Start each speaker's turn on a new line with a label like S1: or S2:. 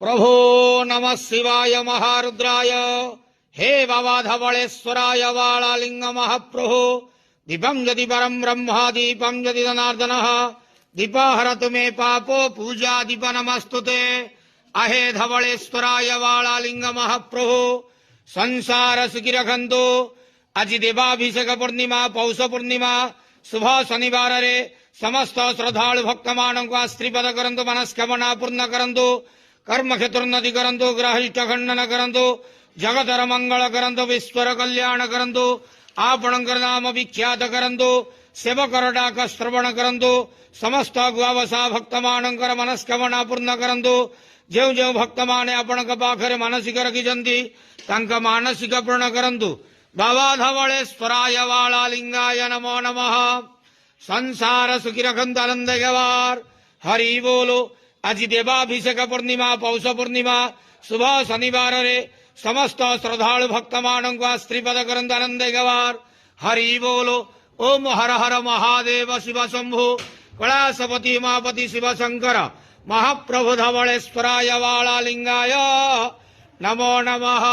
S1: प्रभो नमः शिवाय महारुद्राय हे बाबा धवलेश्वराय वालालिंग महाप्रभो दीपं यदि परम ब्रह्म दीपं यदि जनार्दनः दीपहरतु मे पापो पूजा दीप नमस्तुते अहे धवलेश्वराय वालालिंग महाप्रभो संसार सुखी रखंतु आज देवाभिषेक पूर्णिमा पौष पूर्णिमा शुभ शनिवार रे समस्त श्रद्धालु भक्त मानक आश्रीपद करंतु मनस्कामना पूर्ण करंतु कर्म क्षेत्रोन्नति करंतु ग्रहिष्ठ खंडन करंतु जगतर मंगल करंतु विश्वर कल्याण करंतु आपणकर नाम विख्यात करंतु सेवकर डाक श्रवण करंतु समस्त गुआवसा भक्त मानकर मनस्कामना पूर्ण करंतु जो जो भक्त माने आपणक पाखरे मानसिक रखिजंती तांक मानसिक पूर्ण करंतु बाबा धवलेश्वराय वालालिंगाय नमो नमः संसार सुखी रखंतु आनंद गवार हरि बोलो आज देवाभिषेक पूर्णिमा पौष पूर्णिमा शुभ शनिवार रे समस्त श्रद्धालु भक्त मानक आश्रीपद करंतु आनंद गवार हरि बोलो ओम हर हर महादेव शिव शंभु कैलासपति उमापति शिव शंकर महाप्रभु धवलेश्वराय वालालिंगाय नमो नमः।